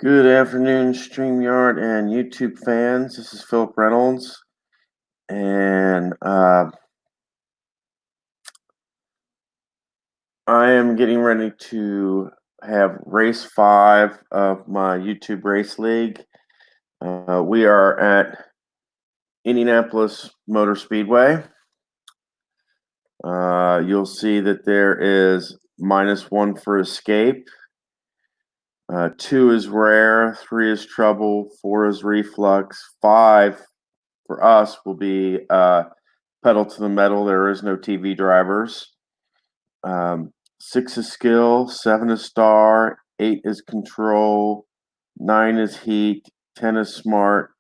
Good afternoon, StreamYard and YouTube fans. This is Philip Reynolds, and I am getting ready to have race 5 of my YouTube Race League. We are at Indianapolis Motor Speedway. You'll see that there is -1 for escape. 2 is rare, 3 is trouble, 4 is reflux, 5 for us will be pedal to the metal. There is no TV drivers. 6 is skill, 7 is star, 8 is control, 9 is heat, 10 is smart,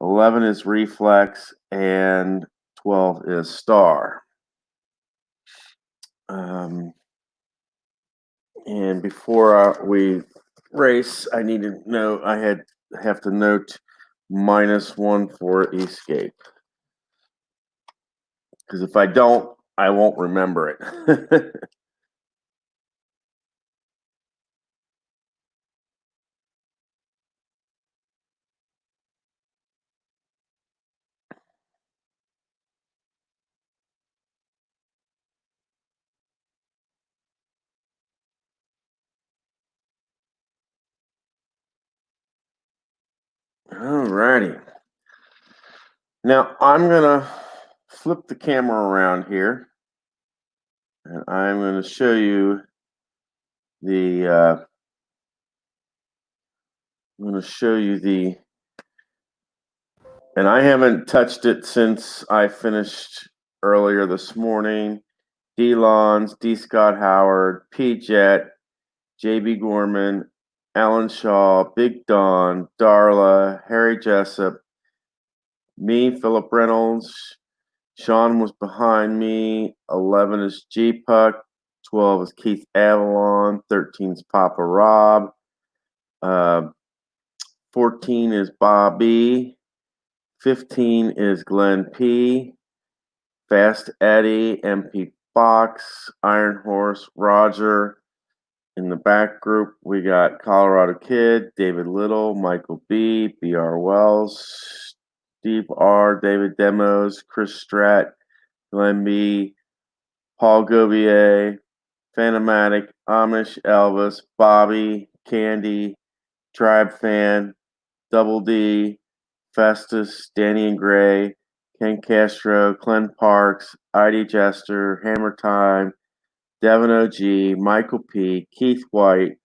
11 is reflex, and 12 is star. And before we race, I need to know have to note -1 for escape, because if I don't, I won't remember it. Alrighty. Now I'm gonna flip the camera around here, and I'm going to show you the. I'm going to show you the. And I haven't touched it since I finished earlier this morning. D-Lons, D. Scott Howard, P-Jet, J.B. Gorman, Alan Shaw, Big Don, Darla, Harry Jessup, me, Philip Reynolds. Sean was behind me. 11 is G-Puck. 12 is Keith Avalon. 13 is Papa Rob. 14 is Bobby. 15 is Glenn P. Fast Eddie, MP Fox, Iron Horse, Roger. In the back group, we got Colorado Kid, David Little, Michael B., B.R. Wells, Steve R., David Demos, Chris Stratt, Glenn B., Paul Gobier, Phantomatic, Amish, Elvis, Bobby, Candy, Tribe Fan, Double D, Festus, Danny and Gray, Ken Castro, Glenn Parks, ID Jester, Hammer Time, Devin OG, Michael P., Keith White,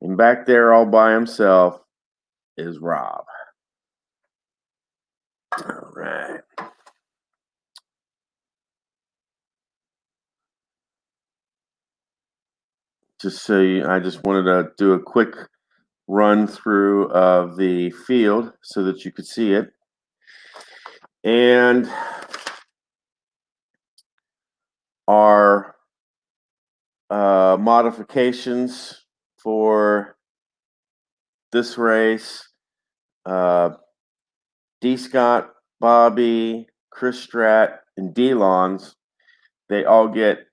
and back there all by himself is Rob. All right. I just wanted to do a quick run through of the field so that you could see it. And our modifications for this race, D. Scott, Bobby, Chris Stratt, and D-Lons, they all get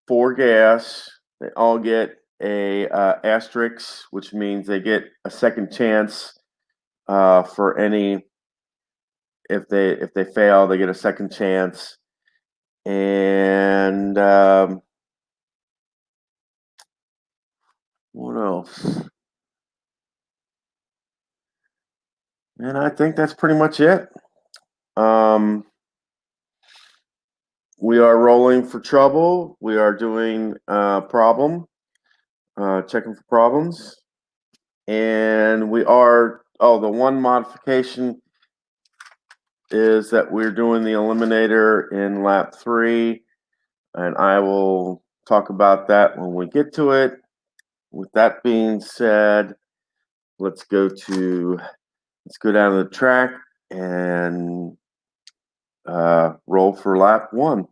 4 gas. They all get a asterisk, which means they get a second chance for any. If they fail, they get a second chance. And what else? And I think that's pretty much it. We are rolling for trouble. We are doing problem, checking for problems. And we are, the one modification is that we're doing the eliminator in lap 3. And I will talk about that when we get to it. With that being said, let's go down to the track and roll for lap 1.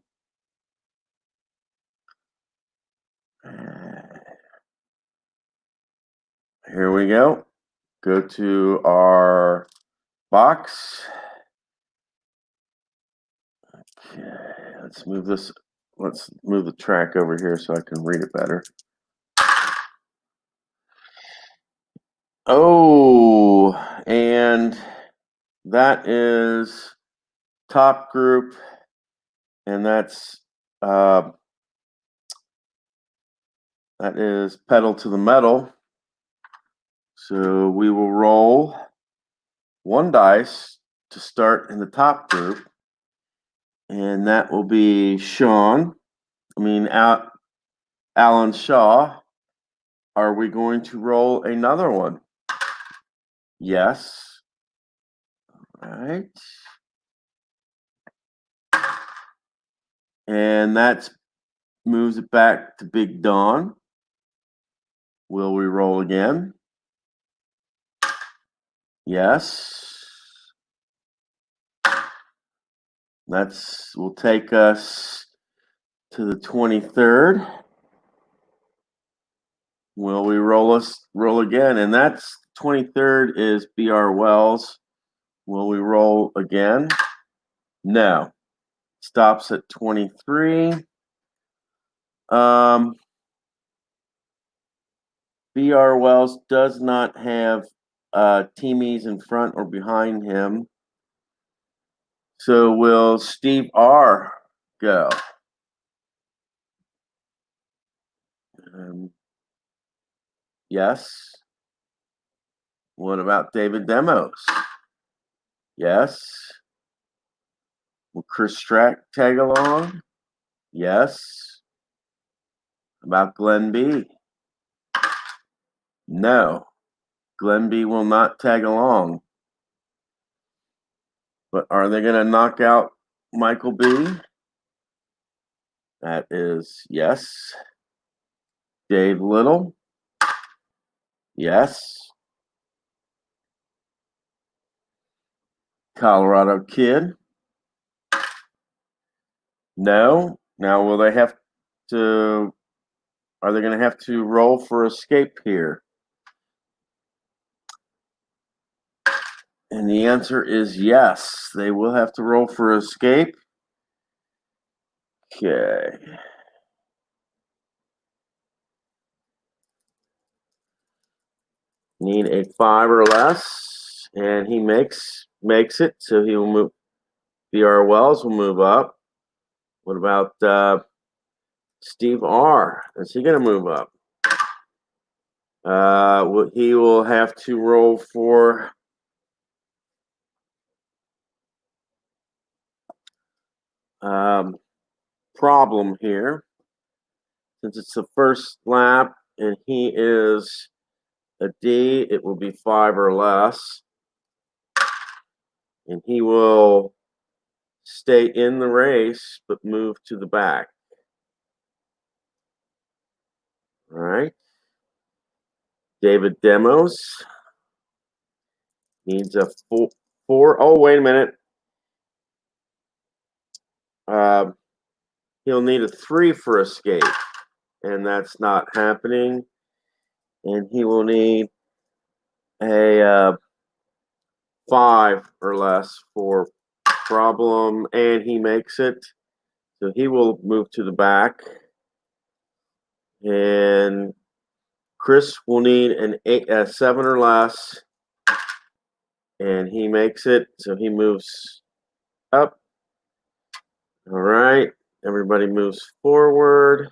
Here we go. Go to our box. Okay, let's move the track over here so I can read it better. Oh, and that is top group, and uh, that is pedal to the metal. So we will roll one dice to start in the top group, and that will be Alan Shaw. Are we going to roll another one? Yes. All right. And that moves it back to Big Don. Will we roll again? Yes. That's will take us to the 23rd. Will we roll again? And that's 23rd is BR Wells. Will we roll again? No. Stops at 23. BR Wells does not have teamies in front or behind him. So will Steve R go? Yes. What about David Demos? Yes. Will Chris Strack tag along? Yes. About Glenn B? No. Glenn B will not tag along. But are they going to knock out Michael B? That is yes. Dave Little? Yes. Colorado Kid? No. Now will they have to are they going to have to roll for escape here? And the answer is yes. They will have to roll for escape. Okay. Need a 5 or less, and he makes it, so he will move. BR Wells will move up. What about Steve R? Is he going to move up? He will have to roll for problem here. Since it's the first lap and he is a D, it will be 5 or less. And he will stay in the race but move to the back. All right. David Demos needs a 4. Oh, wait a minute. He'll need a 3 for escape, and that's not happening. And he will need a 5 or less for problem, and he makes it. So he will move to the back. And Chris will need a 7 or less, and he makes it. So he moves up. All right. Everybody moves forward.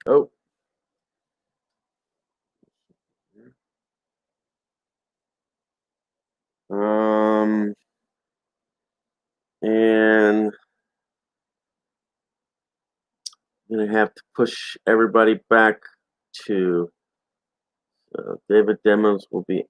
Oh. And I'm going to have to push everybody back to David Demos will be.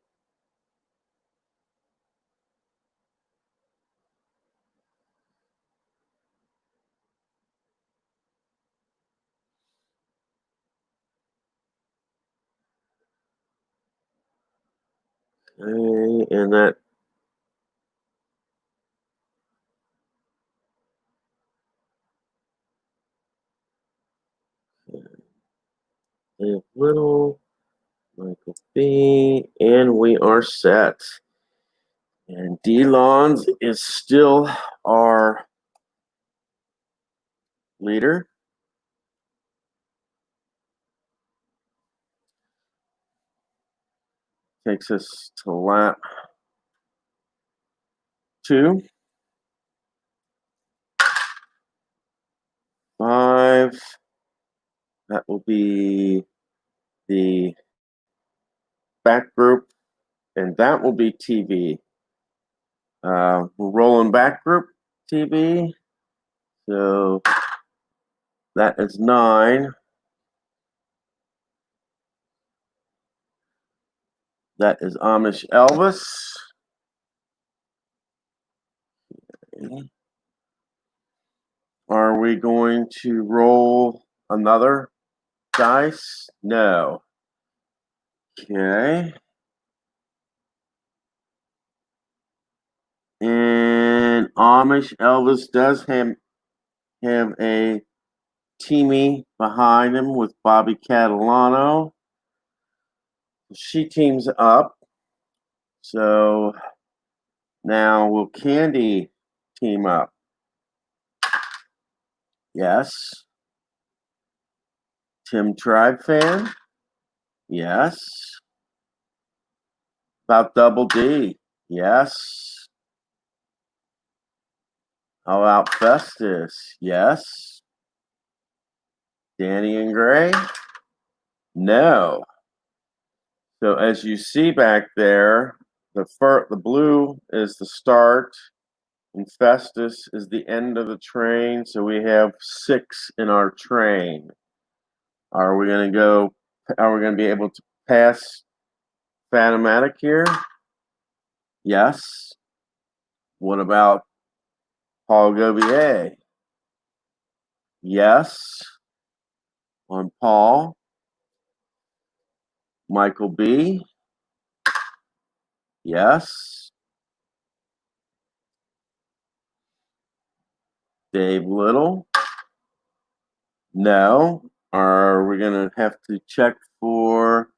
Okay, and that Dave Little, Michael B, and we are set. And D-Lons is still our leader. Takes us to lap 2. 5. That will be the back group, and that will be TV. We're rolling back group TV. So that is 9. That is Amish Elvis. Are we going to roll another dice? No. Okay. And Amish Elvis does have a teamy behind him with Bobby Catalano. She teams up. So now will Candy team up? Yes. Tim Tribe fan? Yes. About Double D? Yes. How about Festus? Yes. Danny and Gray? No. So as you see back there, the blue is the start, and Festus is the end of the train. So we have 6 in our train. Are we going to be able to pass Fanomatic here? Yes. What about Paul Gobier? Yes. On Paul. Michael B? Yes. Dave Little? No. Are we going to have to check for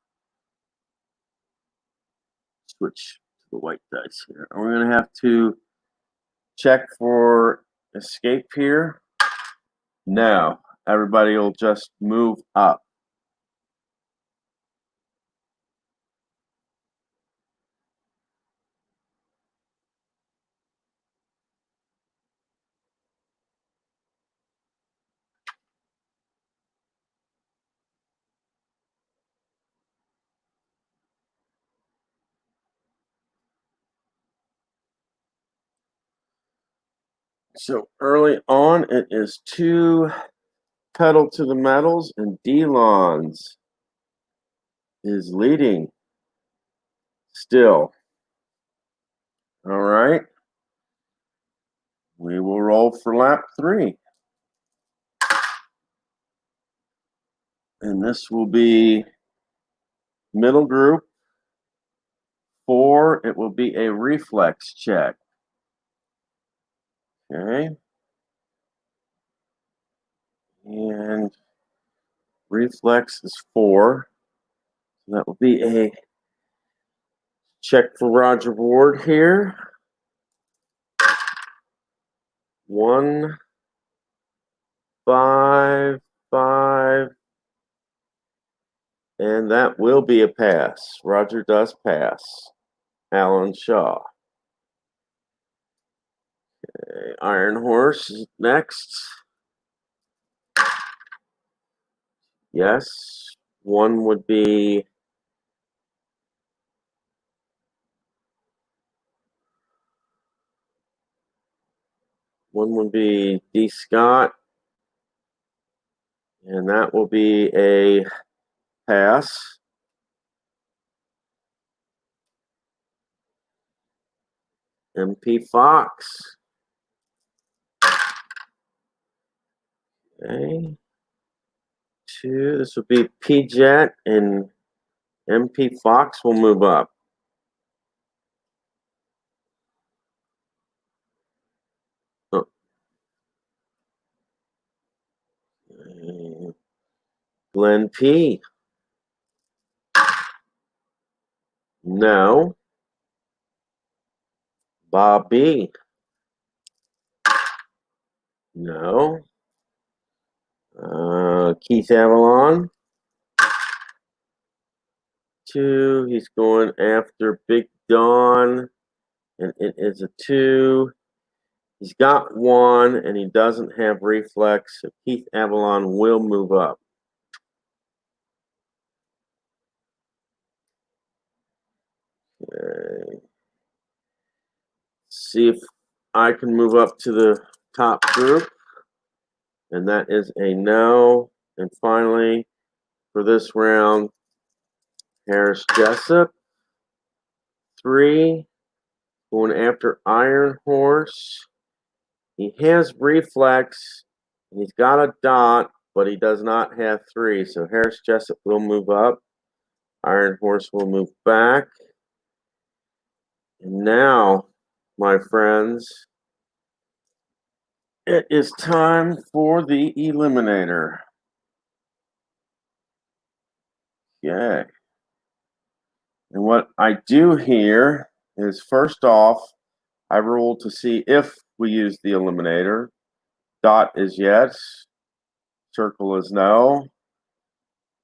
switch to the white dice here? Are we going to have to check for escape here? No. Everybody will just move up. So early on, it is 2 pedal to the metals, and D-Lons is leading still. All right. We will roll for lap 3. And this will be middle group 4. It will be a reflex check. Okay. And reflex is 4. So that will be a check for Roger Ward here. 1, 5, 5. And that will be a pass. Roger does pass. Alan Shaw. Okay, Iron Horse is next. Yes. One would be D. Scott. And that will be a pass. MP Fox. Okay. 2. This would be P-Jet, and MP Fox will move up. Oh. Glenn P. No. Bob B. No. Keith Avalon. 2. He's going after Big Don, and it is a 2. He's got 1, and he doesn't have reflex, so Keith Avalon will move up. Okay. See if I can move up to the top group, and that is a no. And finally, for this round, Harris Jessup. 3, going after Iron Horse. He has reflex. He's got a dot, but he does not have 3. So Harris Jessup will move up. Iron Horse will move back. And now, my friends, it is time for the Eliminator. Okay. And what I do here is, first off, I roll to see if we use the Eliminator. Dot is yes. Circle is no.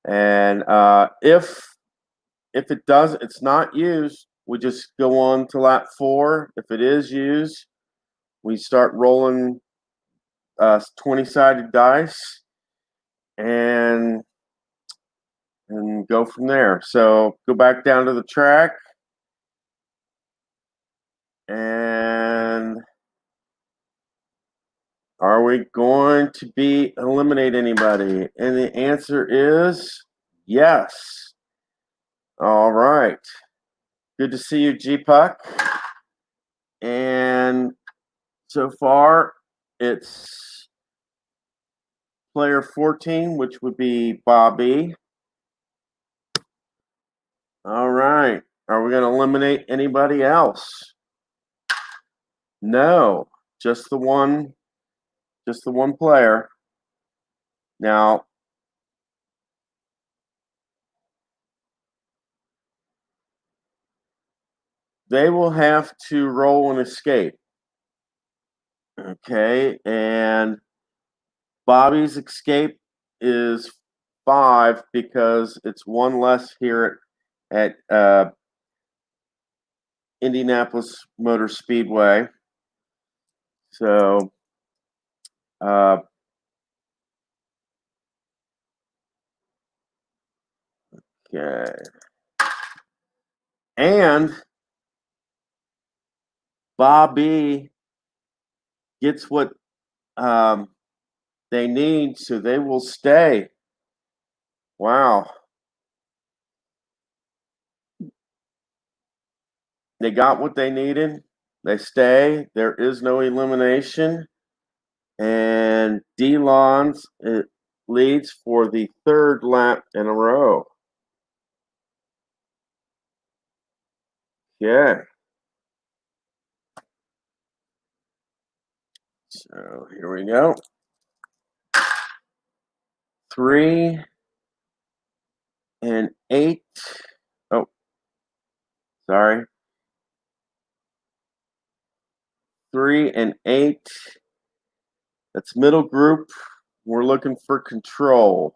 And if it does, it's not used, we just go on to lap 4. If it is used, we start rolling 20-sided dice and go from there. So go back down to the track, and are we going to eliminate anybody? And the answer is yes. All right. Good to see you, G-Puck. And so far, it's player 14, which would be Bobby. All right. Are we going to eliminate anybody else? No. Just the one player. Now, they will have to roll an escape. Okay, and Bobby's escape is 5 because it's 1 less here at Indianapolis Motor Speedway. So, okay. And Bobby gets what they need, so they will stay. Wow. They got what they needed. They stay. There is no elimination. And DeLons leads for the 3rd lap in a row. Yeah. So here we go. 3 and 8. Oh, sorry. 3 and 8. That's middle group. We're looking for control.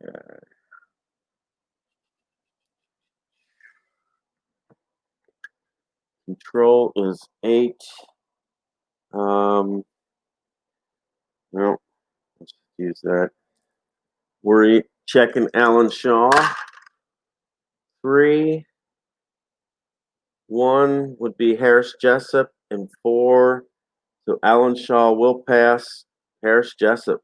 Yeah. Control is 8. No, let's use that. We're checking Alan Shaw. 3. 1 would be Harris Jessup, and 4. So Alan Shaw will pass Harris Jessup.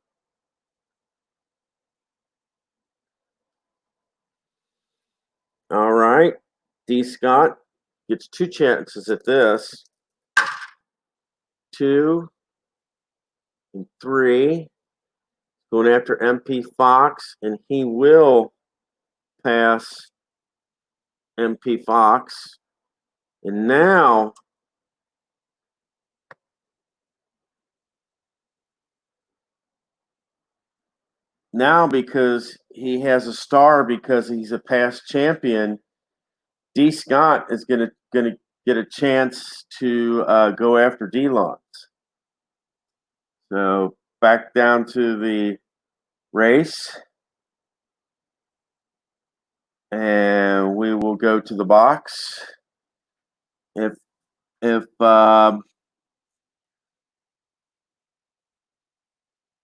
All right. D. Scott gets 2 chances at this. 2 and 3. Going after MP Fox, and he will pass MP Fox. And now now, because he has a star, because he's a past champion, D. Scott is gonna get a chance to go after D-Lons. So back down to the race, and we will go to the box. If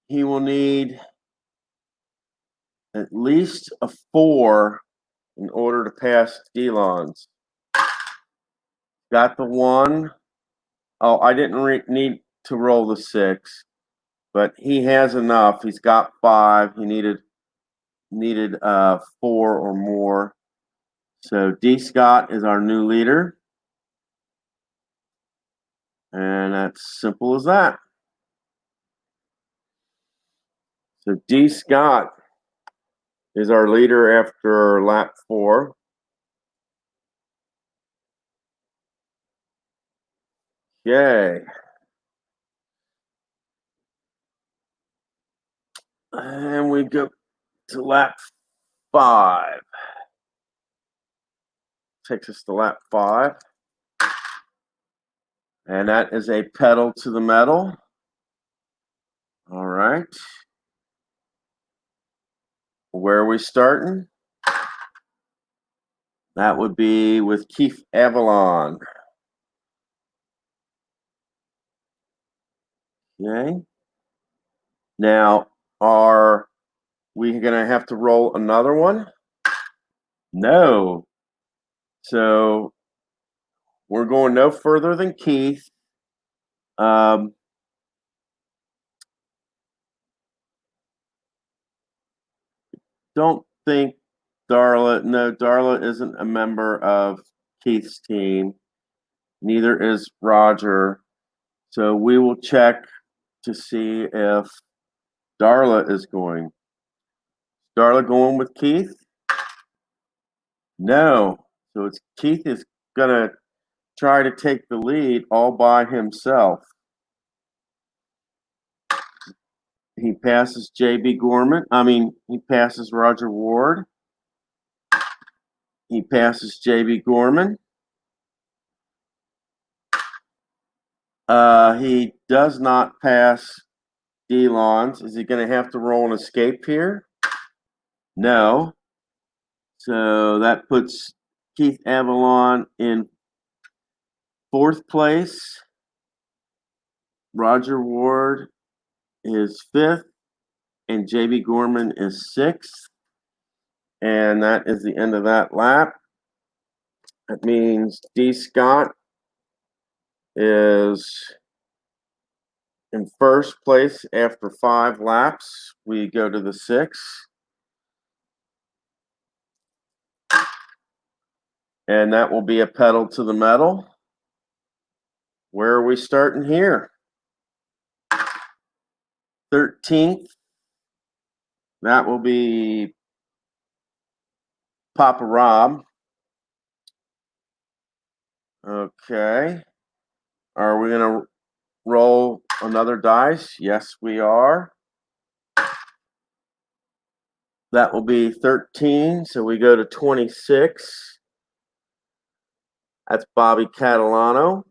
he will need at least a 4 in order to pass D-Lons. Got the 1. Oh, I didn't need to roll the 6, but he has enough. He's got 5. He needed 4 or more. So D. Scott is our new leader, and that's simple as that. So D. Scott is our leader after lap 4. Yay. And we go to lap 5. Takes us to lap 5. And that is a pedal to the metal. All right. Where are we starting? That would be with Keith Avalon. Okay. Now, are we going to have to roll another one? No. So we're going no further than Keith. Don't think Darla. No, Darla isn't a member of Keith's team. Neither is Roger. So we will check to see if Darla is going. Darla going with Keith? No. So it's Keith is gonna try to take the lead all by himself. He passes JB Gorman. He passes Roger Ward. He passes JB Gorman. He does not pass D-Lons. Is he going to have to roll an escape here? No. So that puts Keith Avalon in 4th place. Roger Ward is 5th. And JB Gorman is 6th. And that is the end of that lap. That means D. Scott is in 1st place after 5 laps. We go to the 6th. And that will be a pedal to the metal. Where are we starting here? 13th. That will be Papa Rob. Okay. Are we going to roll another dice? Yes, we are. That will be 13. So we go to 26. That's Bobby Catalano.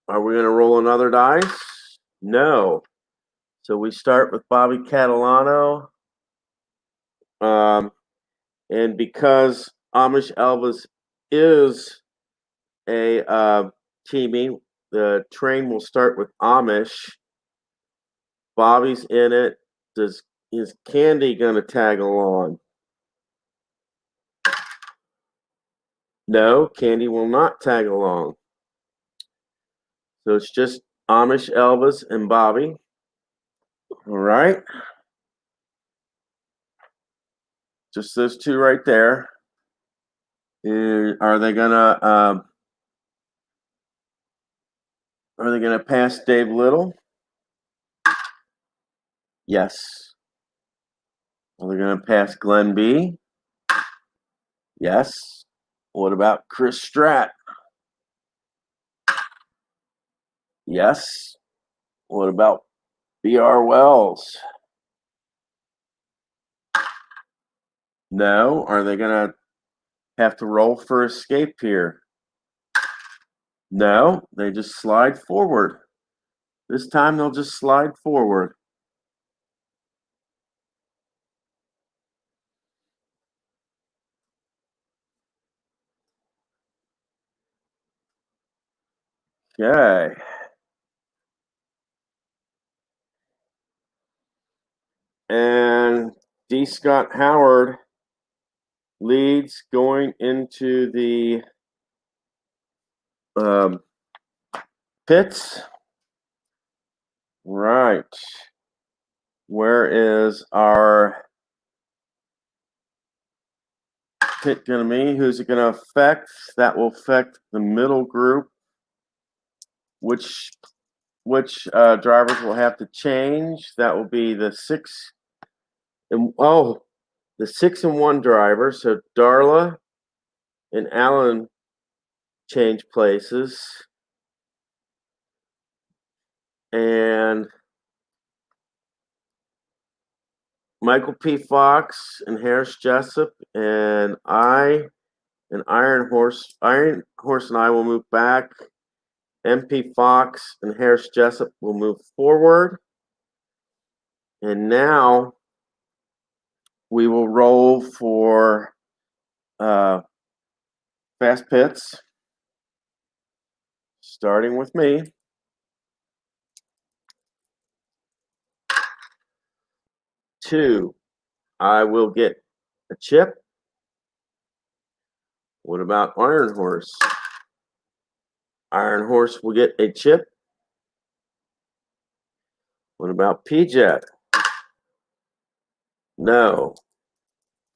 Are we going to roll another dice? No. So we start with Bobby Catalano. And because Amish Elvis is a teaming, the train will start with Amish. Bobby's in it. Is Candy going to tag along? No, Candy will not tag along. So it's just Amish Elvis and Bobby. All right. Just those two right there. Are they gonna pass Dave Little? Yes. Are they gonna pass Glenn B? Yes. What about Chris Stratt? Yes. What about B.R. Wells? No. Are they going to have to roll for escape here? No. They just slide forward. This time they'll just slide forward. Okay. And D. Scott Howard leads going into the pits. Right. Where is our pit going to be? Who's it going to affect? That will affect the middle group. Which drivers will have to change? That will be the 6 and 1 driver. So Darla and Alan change places, and Michael P. Fox and Harris Jessup and Iron Horse and I will move back. MP Fox and Harris Jessup will move forward. And now we will roll for fast pits, starting with me. 2, I will get a chip. What about Iron Horse? Iron Horse will get a chip. What about P-Jet? No.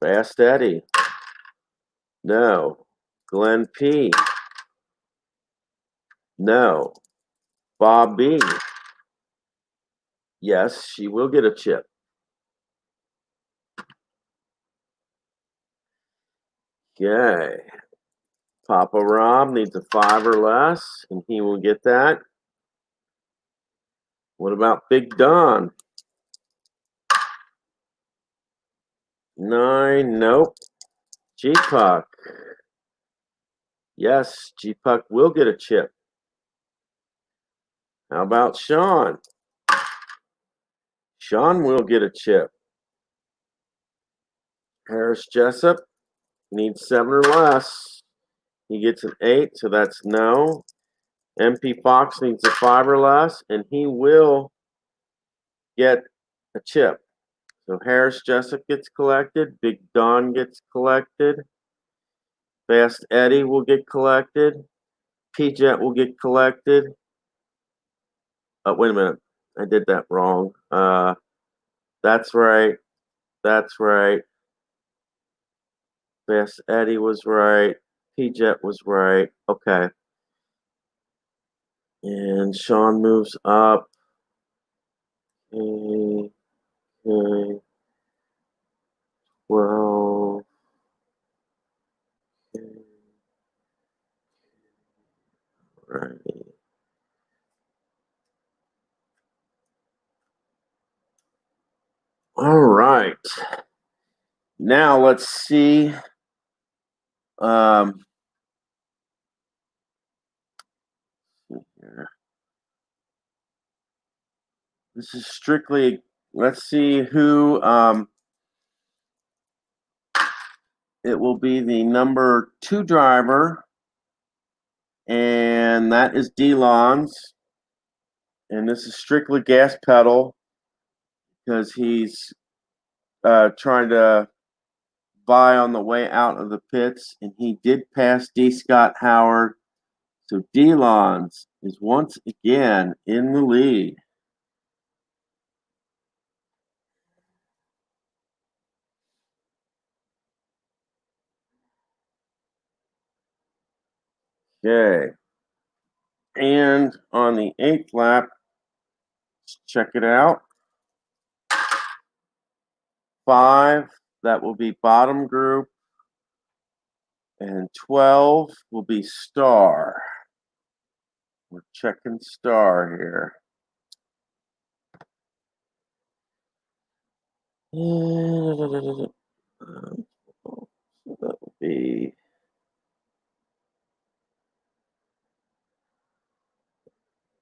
Fast Eddie? No. Glenn P? No. Bob B? Yes, she will get a chip. Okay. Papa Rob needs a 5 or less, and he will get that. What about Big Don? 9, nope. G-Puck. Yes, G-Puck will get a chip. How about Sean? Sean will get a chip. Harris Jessup needs 7 or less. He gets an 8, so that's no. MP Fox needs a 5 or less, and he will get a chip. So Harris Jessup gets collected. Big Don gets collected. Fast Eddie will get collected. P-Jet will get collected. Oh, wait a minute. I did that wrong. That's right. That's right. Fast Eddie was right. P-Jet was right. Okay. And Sean moves up. Okay. 12. Okay. Right. All right. Now let's see. This is strictly. Let's see who. It will be the number 2 driver, and that is DeLons. And this is strictly gas pedal because he's trying to buy on the way out of the pits, and he did pass D. Scott Howard. So DeLons is once again in the lead. Okay. And on the 8th lap, let's check it out. 5, that will be bottom group. And 12 will be star. We're checking star here.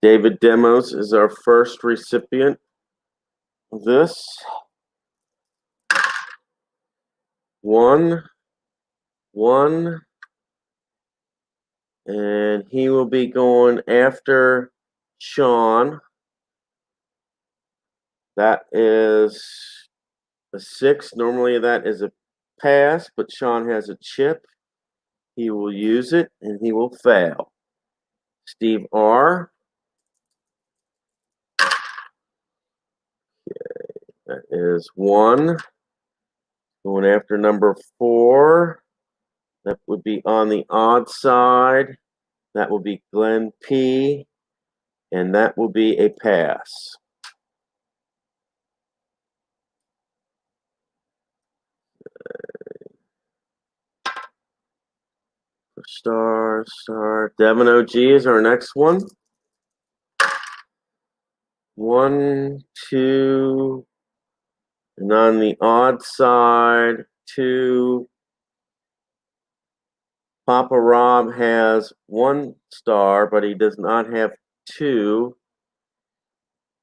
David Demos is our first recipient of this. 1, 1, and he will be going after Sean. That is a 6. Normally that is a pass, but Sean has a chip. He will use it, and he will fail. Steve R. That is 1. Going after number 4. That would be on the odd side. That will be Glenn P. And that will be a pass. Star. Devin OG is our next one. 1, 2. And on the odd side, 2. Papa Rob has 1 star, but he does not have 2.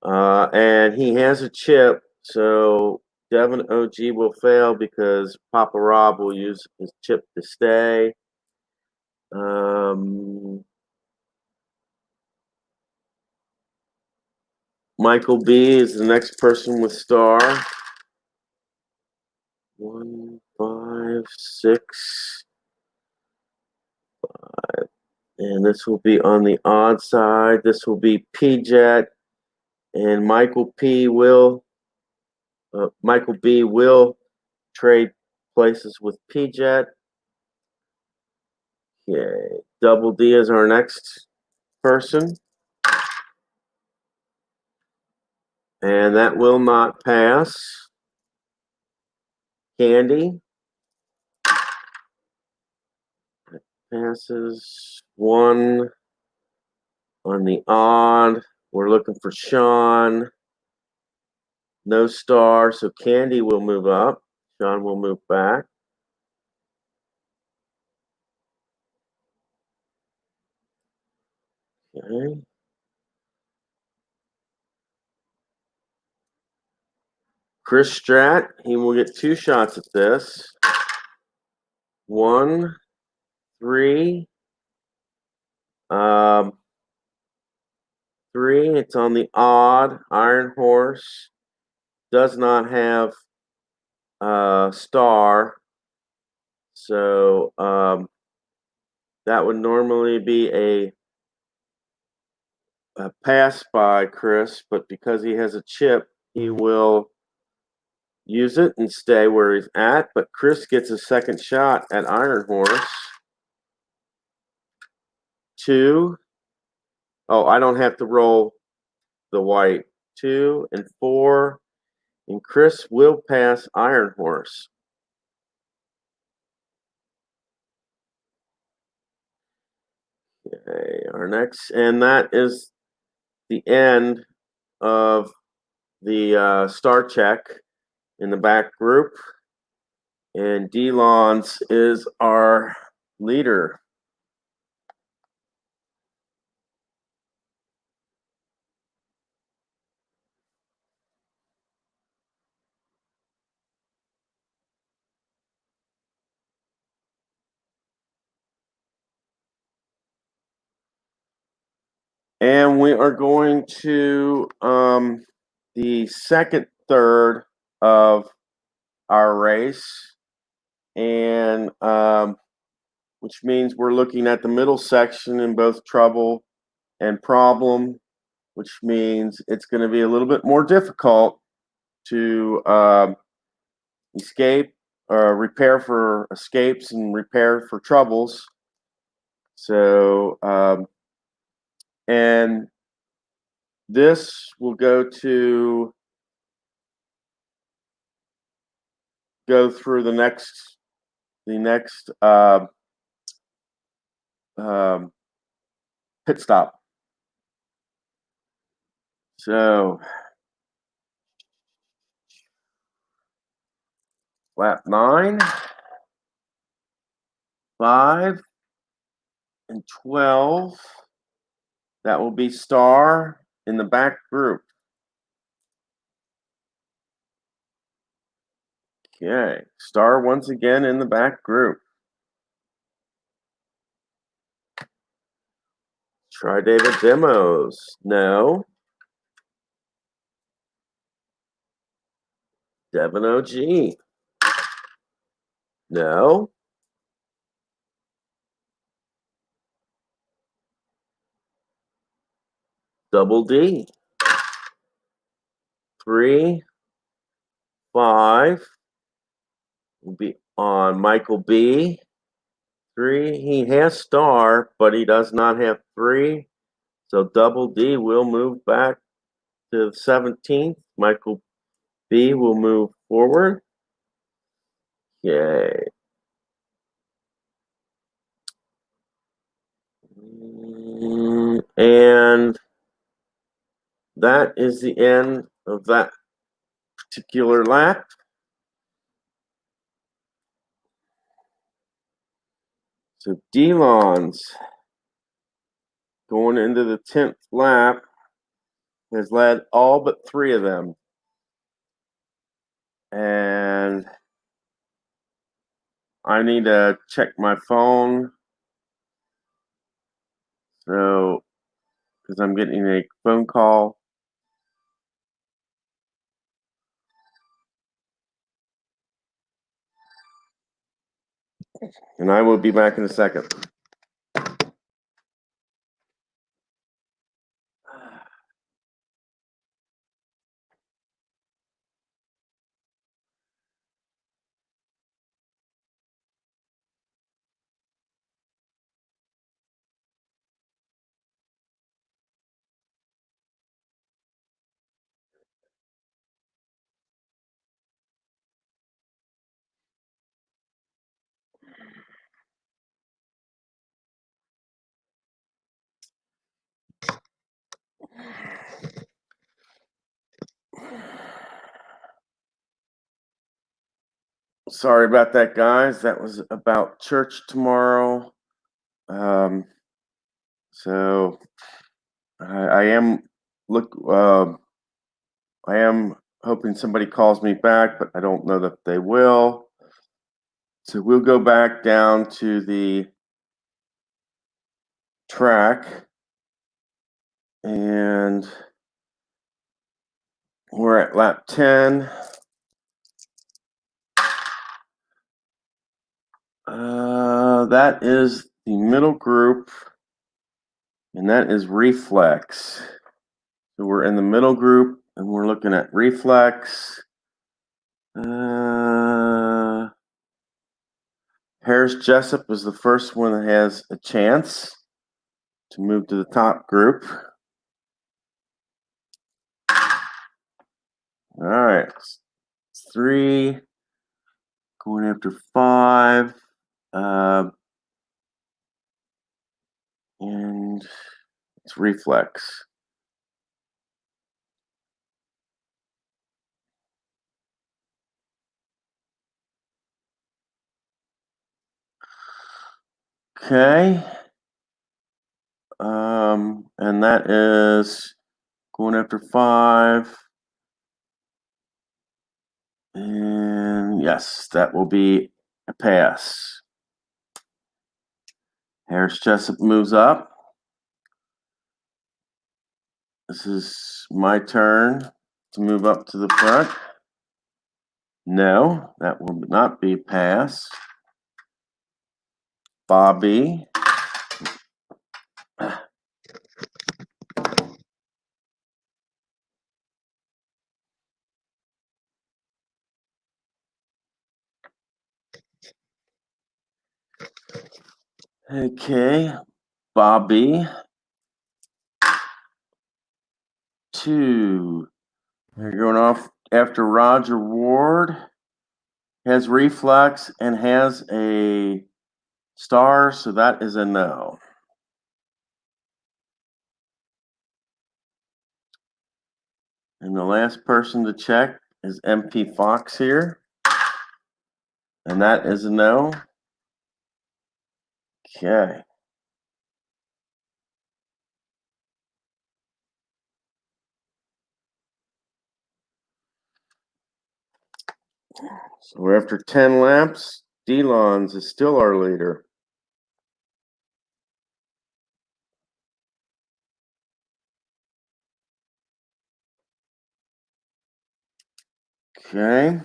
And he has a chip, so Devin OG will fail because Papa Rob will use his chip to stay. Michael B is the next person with star. 1, 5, 6, 5. And this will be on the odd side. This will be P-Jet. And Michael B will trade places with P-Jet. Okay, Double D is our next person. And that will not pass. Candy. Passes. 1 on the odd. We're looking for Sean. No star, so Candy will move up. Sean will move back. Okay. Chris Strat, he will get 2 shots at this. 1, 3. 3, it's on the odd. Iron Horse does not have star. So that would normally be a pass by Chris, but because he has a chip, he will use it and stay where he's at. But Chris gets a second shot at Iron Horse. 2. Oh, I don't have to roll the white. 2 and 4. And Chris will pass Iron Horse. Okay, our next, and that is the end of the star check in the back group. And D-Lons is our leader. And we are going to the second third of our race, and which means we're looking at the middle section in both trouble and problem, which means it's going to be a little bit more difficult to escape, repair for escapes and repair for troubles. So, and this will go through the next pit stop. So lap 9, 5, and 12. That will be star in the back group. Okay, star once again in the back group. Try David Demos. No. Devin OG. No. Double D. 3, 5 will be on Michael B. 3. He has star, but he does not have 3. So double D will move back to the 17th. Michael B will move forward. Yay. And that is the end of that particular lap. So Delon's going into the 10th lap has led all but 3 of them. And I need to check my phone. So, because I'm getting a phone call. And I will be back in a second. Sorry about that, guys. That was about church tomorrow. So I am I am hoping somebody calls me back, but I don't know that they will. So we'll go back down to the track, and we're at lap 10. That is the middle group, and that is reflex. So we're in the middle group, and we're looking at reflex. Harris Jessup is the first one that has a chance to move to the top group. All right, 3 going after 5, and it's reflex. Okay. And that is going after 5. And yes, that will be a pass. Harris Jessup moves up. This is my turn to move up to the front. No, that will not be pass. Bobby. Okay, Bobby. 2. They're going off after Roger Ward. Has reflex and has a star, so that is a no. And the last person to check is MP Fox here. And that is a no. Okay. So we're after 10 laps. Delons is still our leader. Okay.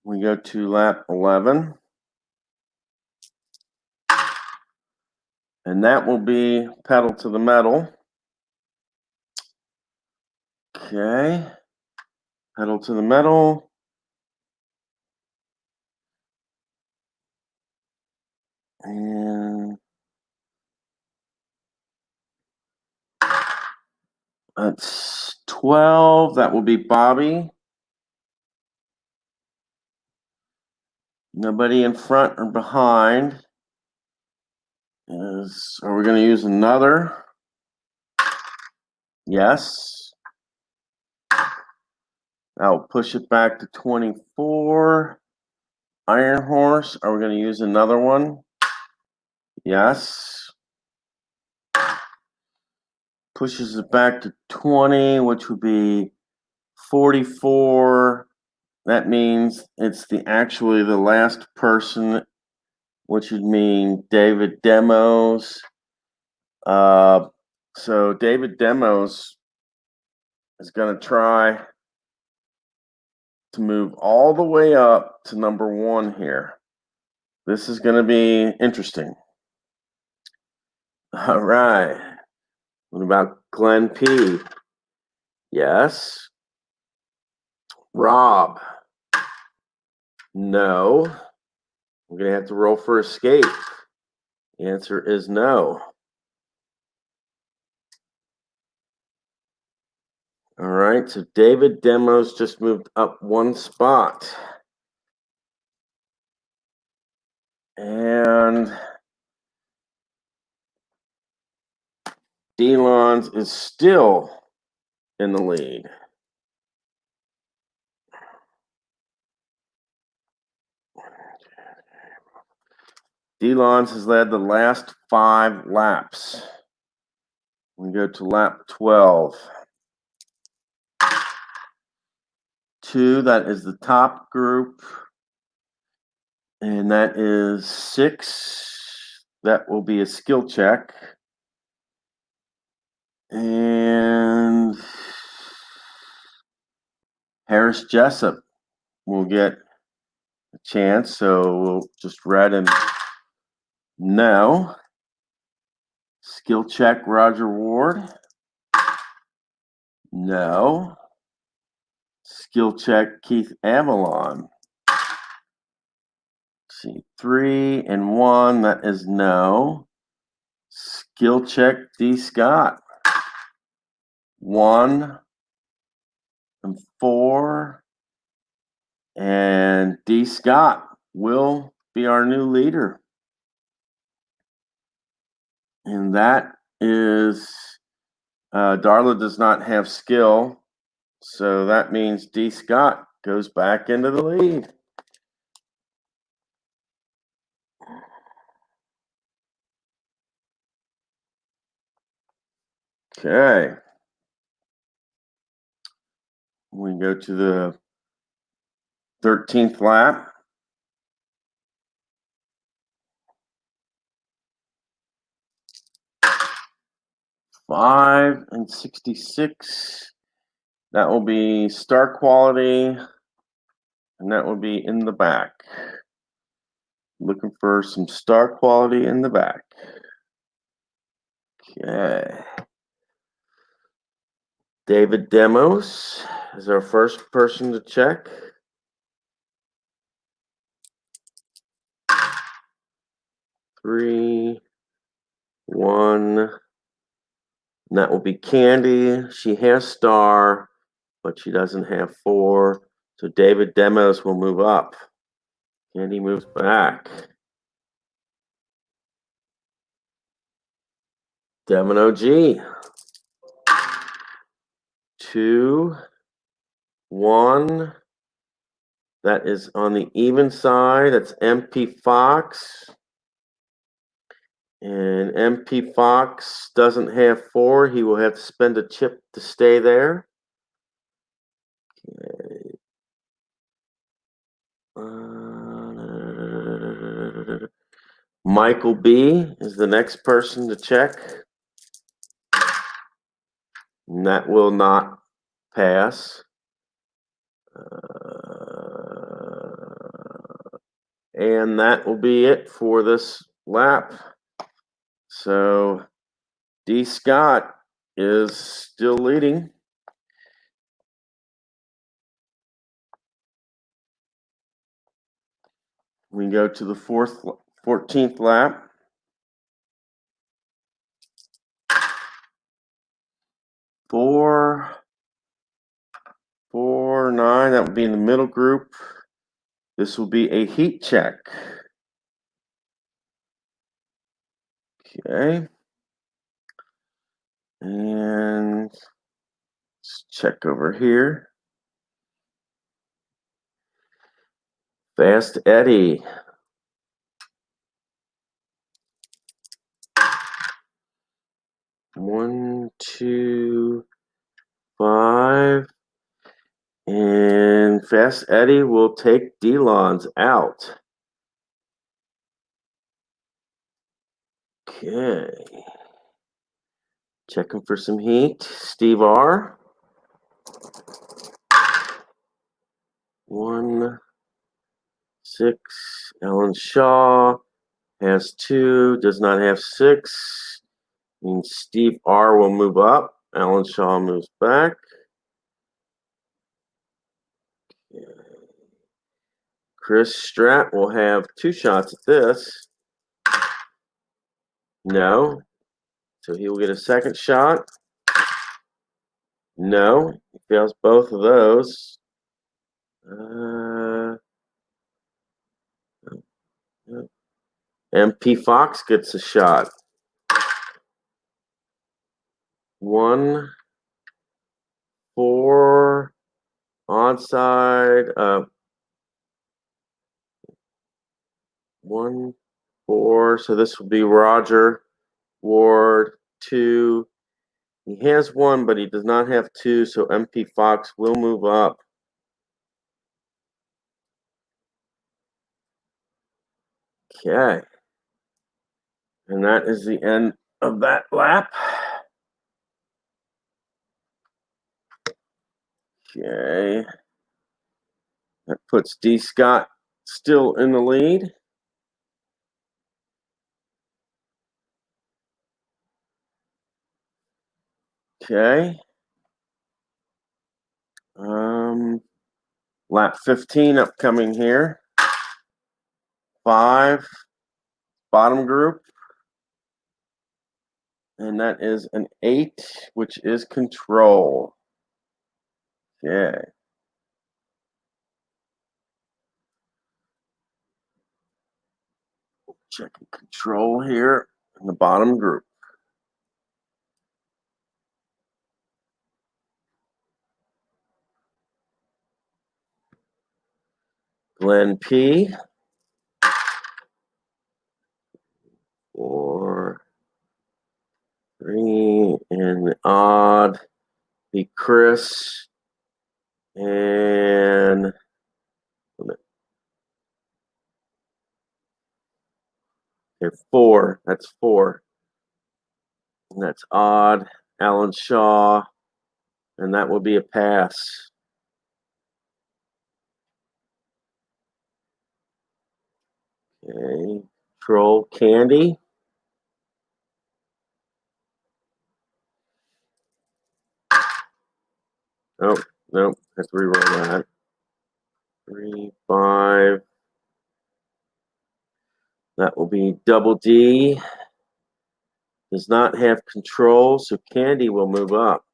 We go to lap 11. And that will be pedal to the metal. Okay. Pedal to the metal. And that's 12. That will be Bobby. Nobody in front or behind. Are we going to use another? Yes. I'll push it back to 24. Iron Horse, are we going to use another one? Yes. Pushes it back to 20, which would be 44. That means it's actually the last person, which would mean David Demos. So David Demos is going to try to move all the way up to number 1 here. This is going to be interesting. All right. What about Glenn P? Yes. Rob? No. We're going to have to roll for escape. The answer is no. All right, so David Demos just moved up 1 spot. And Delons is still in the lead. Delons has led the last 5 laps. We go to lap 12. 2, that is the top group. And that is 6. That will be a skill check. And Harris Jessup will get a chance. So we'll just write him no. Skill check Roger Ward. No. Skill check Keith Avalon. See, 3 and 1, that is no. Skill check D. Scott. 1 and 4. And D. Scott will be our new leader. And that is, Darla does not have skill. So that means D. Scott goes back into the lead. Okay. We go to the 13th lap. $5 and 66. That will be star quality, and that will be in the back. Looking for some star quality in the back. Okay. David Demos is our first person to check. 3, 1. And that will be Candy. She has star, but she doesn't have 4. So David Demos will move up. Candy moves back. Domino G. 2, 1. That is on the even side. That's MP Fox. And MP Fox doesn't have 4. He will have to spend a chip to stay there. Okay. Michael B is the next person to check. And that will not pass. And that will be it for this lap. So D. Scott is still leading. We go to the 14th lap. 4, 4, 9. That would be in the middle group. This will be a heat check. Okay. And let's check over here. Fast Eddie. One, 2, 5. And Fast Eddie will take Delon's out. Okay. Checking for some heat. Steve R. 1, 6. Ellen Shaw has 2, does not have 6. Means Steve R will move up. Alan Shaw moves back. Okay. Chris Stratt will have 2 shots at this. No. So he will get a second shot. No. He fails both of those. MP Fox gets a shot. 1, 4, onside. 1, 4. So this will be Roger Ward 2. He has 1, but he does not have 2. So MP Fox will move up. Okay. And that is the end of that lap. Okay. That puts D. Scott still in the lead. Okay. Lap 15 upcoming here. 5, bottom group. And that is an 8, which is control. Okay. Checking control here in the bottom group. Glenn P. 4, 3, and the odd be Chris and okay, 4. That's 4. And that's odd. Alan Shaw, and that will be a pass. Okay. Troll Candy. Oh, no, let's reroll that. 3, 5. That will be Double D. Does not have control, so Candy will move up.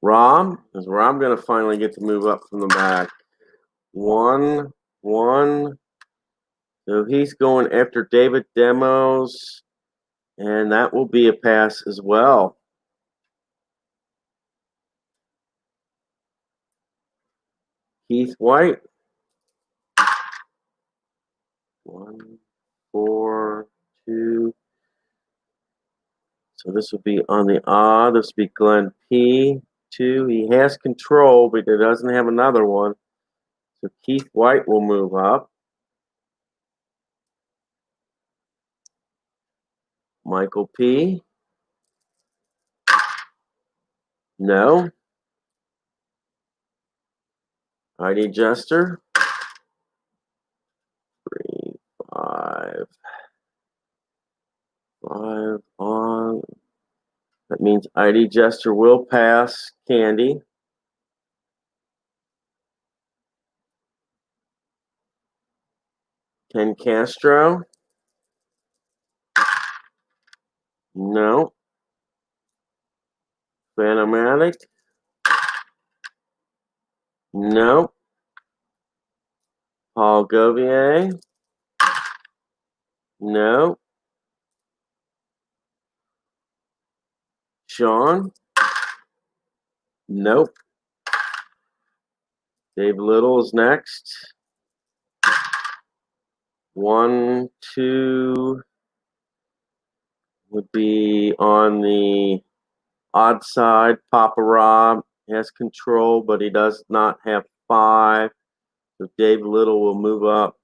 Rom, is Rom going to finally get to move up from the back? 1, 1. So he's going after David Demos, and that will be a pass as well. Keith White. 1, 4, 2. So this would be on the odd. This would be Glenn P. 2. He has control, but he doesn't have another one. So Keith White will move up. Michael P. No. Heidi Jester. 3, 5. 5 on. That means ID Jester will pass Candy. Ken Castro. No. Phanomatic. No. Paul Govier. No. Sean. Nope. Dave Little is next. 1, 2 would be on the odd side. Papa Rob has control, but he does not have 5. So Dave Little will move up.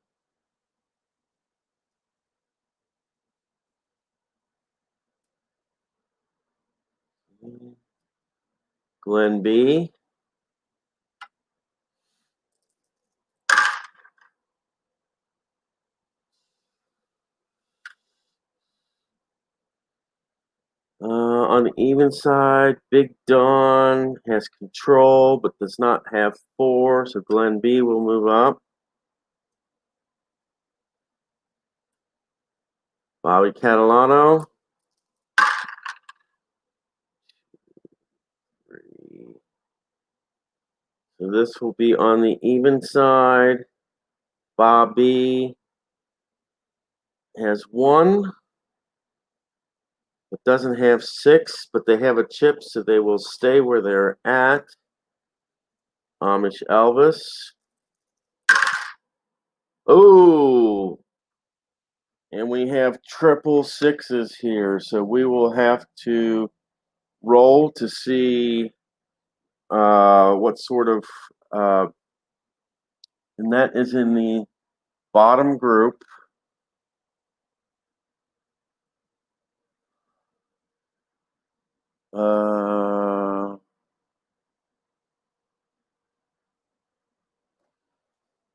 Glenn B. On the even side, Big Don has control but does not have 4, so Glenn B will move up. Bobby Catalano. 3. So this will be on the even side. Bobby has 1, but doesn't have 6, but they have a chip, so they will stay where they're at. Amish Elvis. Oh, and we have triple 6s here, so we will have to roll to see what sort of, and that is in the bottom group.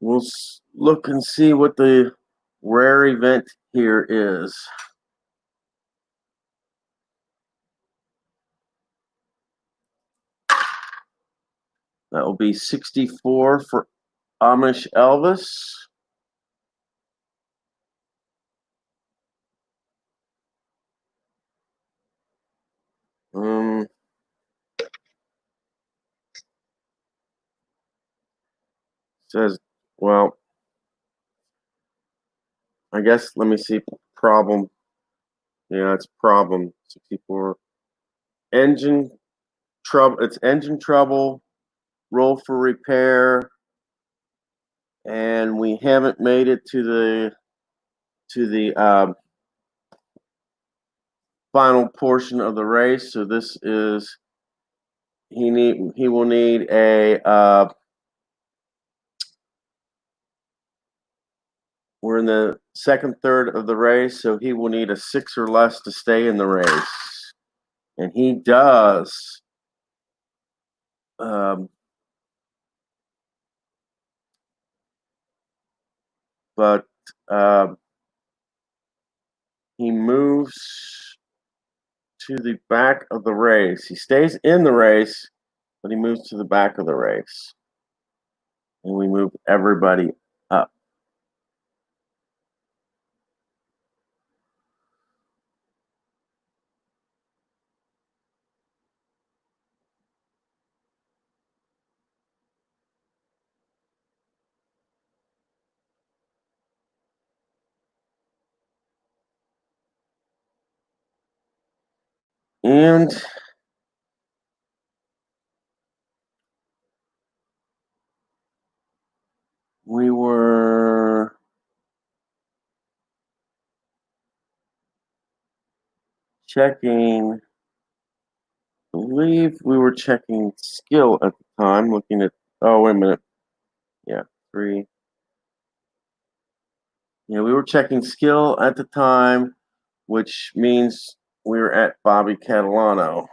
We'll look and see what the rare event here is. That will be 64 for Amish Elvis. Says, well, I guess, let me see, problem. Yeah, it's problem, 64. Engine trouble, it's engine trouble, roll for repair, and we haven't made it to the final portion of the race. So this is, he will need a we're in the second third of the race, so he will need a 6 or less to stay in the race, and he does. But he moves to the back of the race. He stays in the race, but he moves to the back of the race. And we move everybody up. And we were checking believe we were checking skill at the time, looking at, oh, wait a minute. Yeah, 3. Yeah, we were checking skill at the time, which means we were at Bobby Catalano.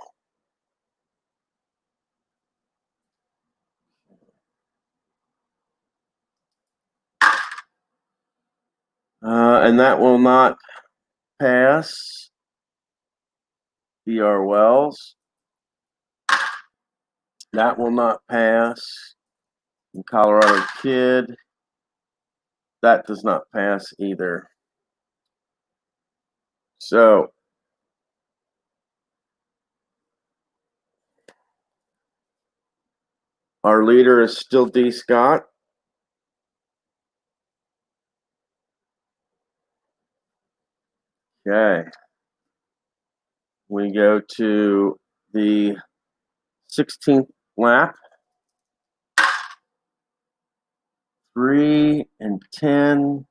And that will not pass. B.R. Wells. That will not pass. And Colorado Kid. That does not pass either. So, our leader is still D. Scott. Okay. We go to the 16th lap. 3 and 10.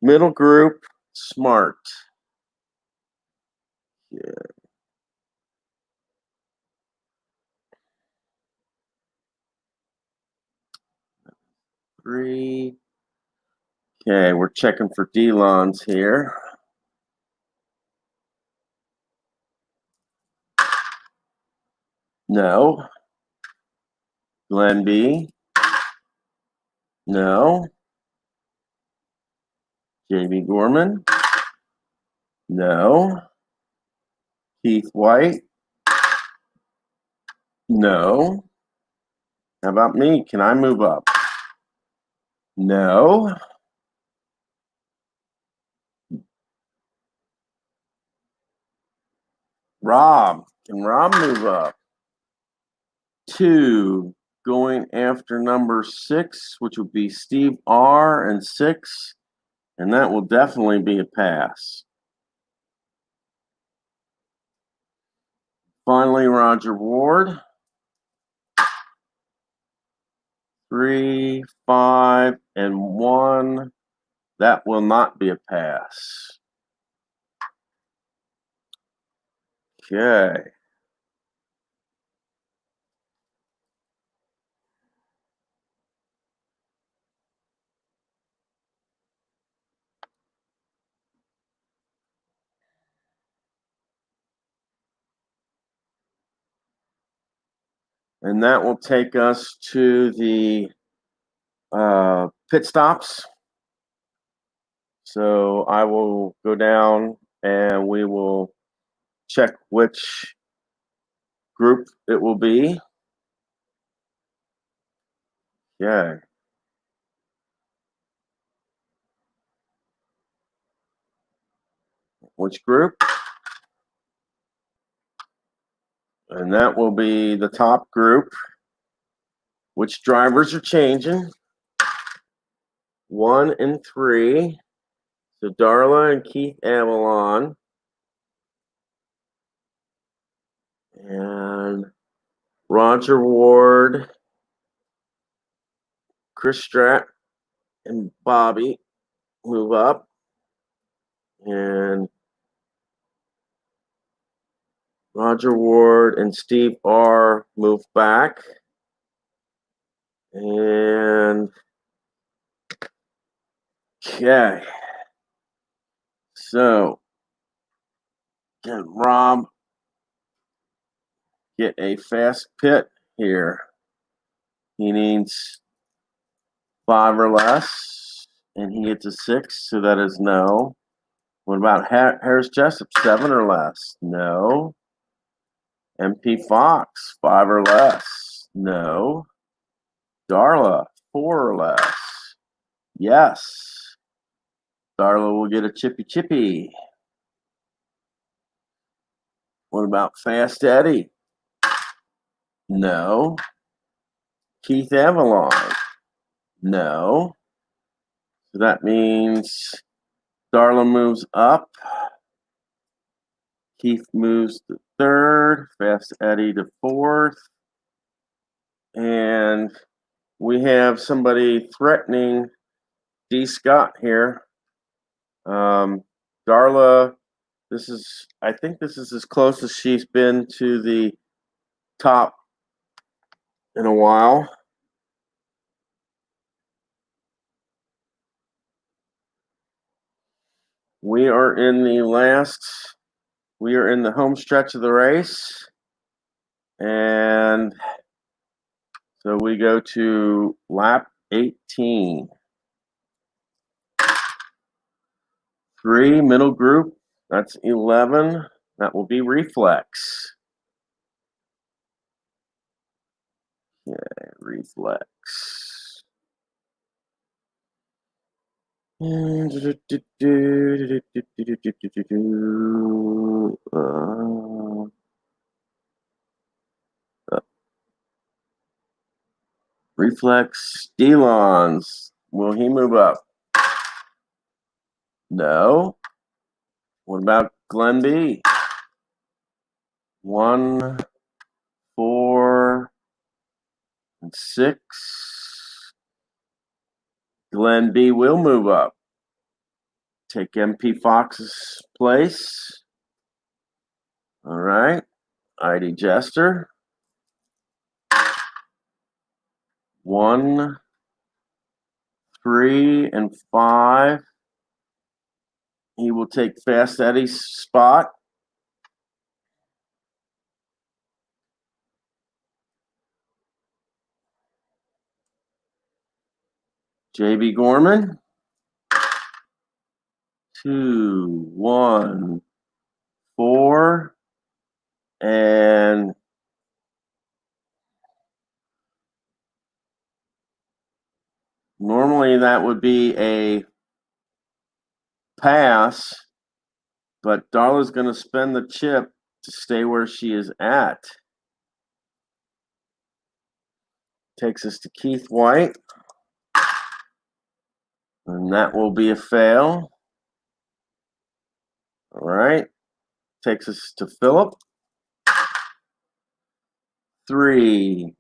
Middle group, Smart. Yeah. 3. Okay, we're checking for D-Lons here. No. Glenn B. No. J.B. Gorman. No. Keith White. No. How about me? Can I move up? No. Rob. Can Rob move up? 2. Going after number 6, which would be Steve R. and 6. And that will definitely be a pass. Finally, Roger Ward. 3, 5, and 1. That will not be a pass. Okay. And that will take us to the pit stops. So I will go down and we will check which group it will be. Okay. Which group? And that will be the top group. Which drivers are changing? 1 and 3. So Darla and Keith Avalon. And Roger Ward, Chris Stratt, and Bobby move up. And Roger Ward and Steve R move back. And okay. So can Rob get a fast pit here? He needs 5 or less, and he gets a 6, so that is no. What about Harris Jessup? 7 or less? No. MP Fox, 5 or less? No. Darla, 4 or less? Yes. Darla will get a chippy. What about Fast Eddie? No. Keith Avalon? No. So that means Darla moves up. Keith moves to 3rd. Fast Eddie to 4th. And we have somebody threatening D. Scott here. Darla I think this is as close as she's been to the top in a while. We are in the home stretch of the race. And so we go to lap 18. 3, middle group, that's 11. That will be reflex. Yeah, reflex. Reflex Delons. Will he move up? No. What about Glen B? 1, 4, and 6. Glen B will move up. Take MP Fox's place. All right. ID Jester. 1, 3, and 5. He will take Fast Eddie's spot. JB Gorman. 2, 1, 4, and normally that would be a pass, but Darla's going to spend the chip to stay where she is at. Takes us to Keith White. And that will be a fail. All right. Takes us to Philip. 3,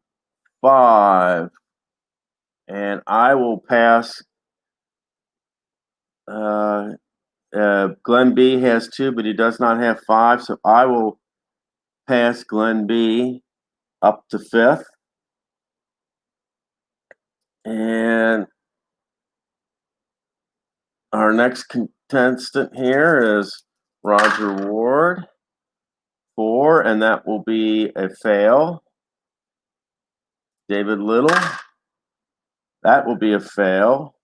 5. And I will pass. Glenn B has 2, but he does not have 5. So I will pass Glenn B up to 5th. And our next contestant here is Roger Ward. 4, and that will be a fail. David Little. That will be a fail.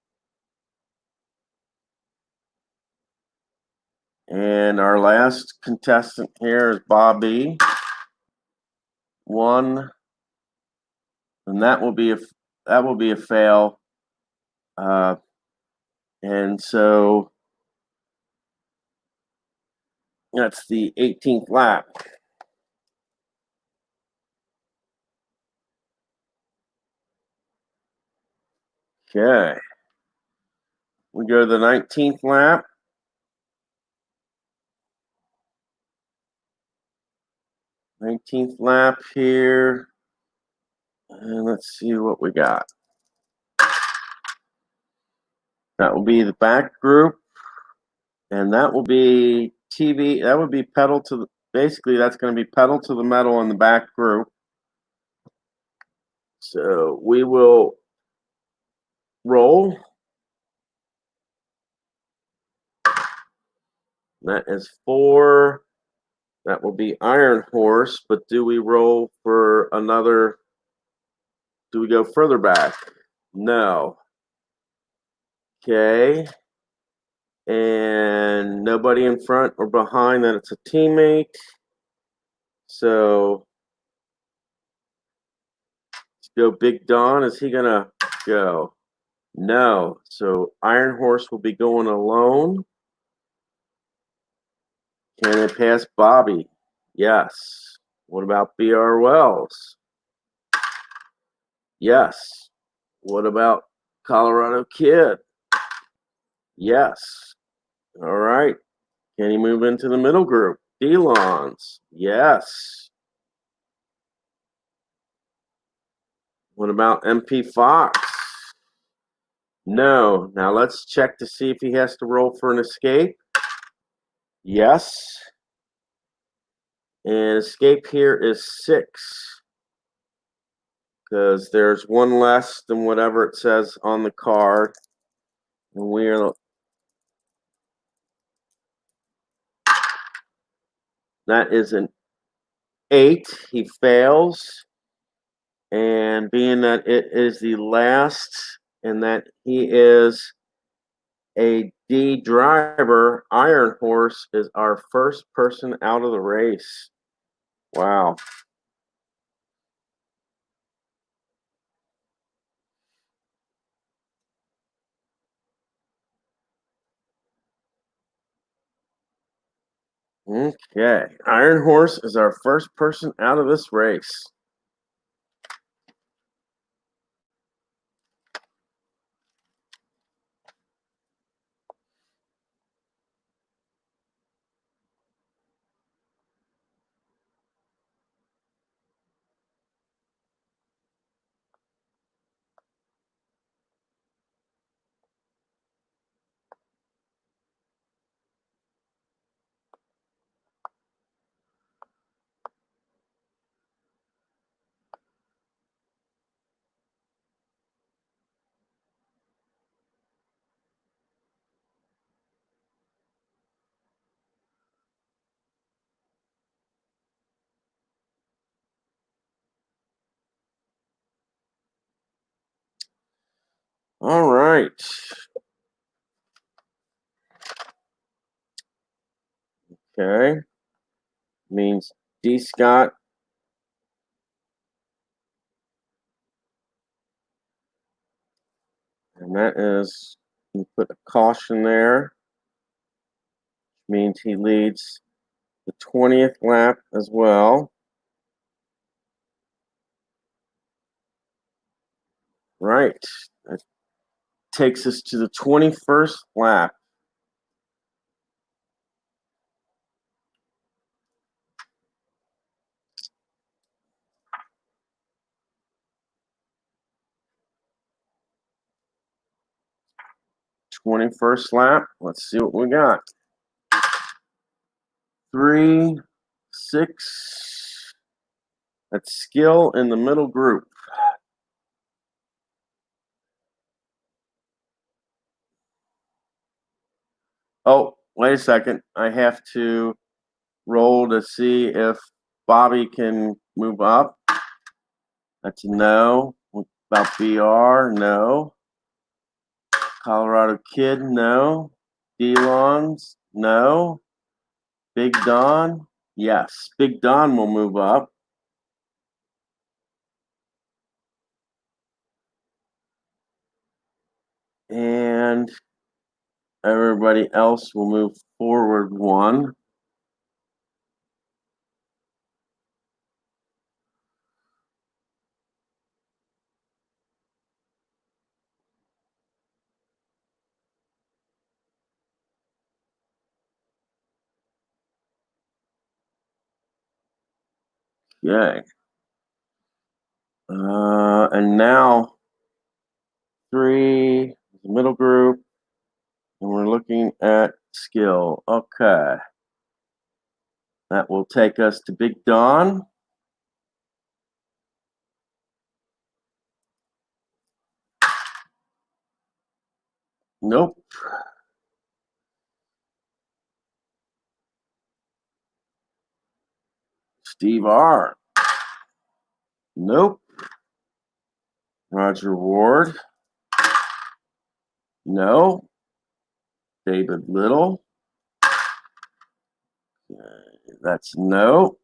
And our last contestant here is Bobby. 1, and that will be a fail. And so that's the 18th lap. Okay. We go to the 19th lap. 19th lap here. And let's see what we got. That will be the back group. And that will be TV. That would be pedal to the, basically that's going to be pedal to the metal in the back group. So we will roll. That is 4. That will be Iron Horse, but do we roll for another? Do we go further back? No. Okay. And nobody in front or behind that it's a teammate. So let's go Big Don. Is he going to go? No. So Iron Horse will be going alone. Can it pass Bobby? Yes. What about BR Wells? Yes. What about Colorado Kid? Yes. All right. Can he move into the middle group? Delons. Yes. What about MP Fox? No. Now let's check to see if he has to roll for an escape. Yes. And escape here is 6 because there's one less than whatever it says on the card. And we are that is an 8. He fails. And being that it is the last and that he is a D driver, Iron Horse is our first person out of the race. Wow. Okay. Iron Horse is our first person out of this race. All right. Okay. Means D Scott. And that is, you put a caution there. Means he leads the 20th lap as well. Right. That takes us to the 21st lap. #21st lap. Let's see what we got. 3, 6. That's skill in the middle group. Oh, wait a second. I have to roll to see if Bobby can move up. That's a no. What about BR? No. Colorado Kid? No. Delons? No. Big Don? Yes. Big Don will move up. And everybody else will move forward 1. Yay. And now 3, middle group, and we're looking at skill. Okay. That will take us to Big Don. Nope. Steve R. Nope. Roger Ward. No. David Little. That's no.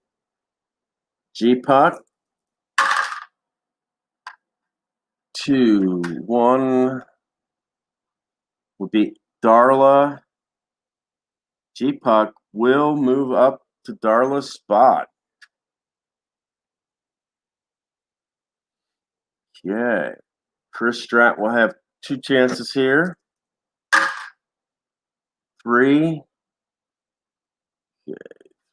G-Puck. 2, 1 would be Darla. G-Puck will move up to Darla's spot. Okay. Chris Strat will have 2 chances here. 3. Okay.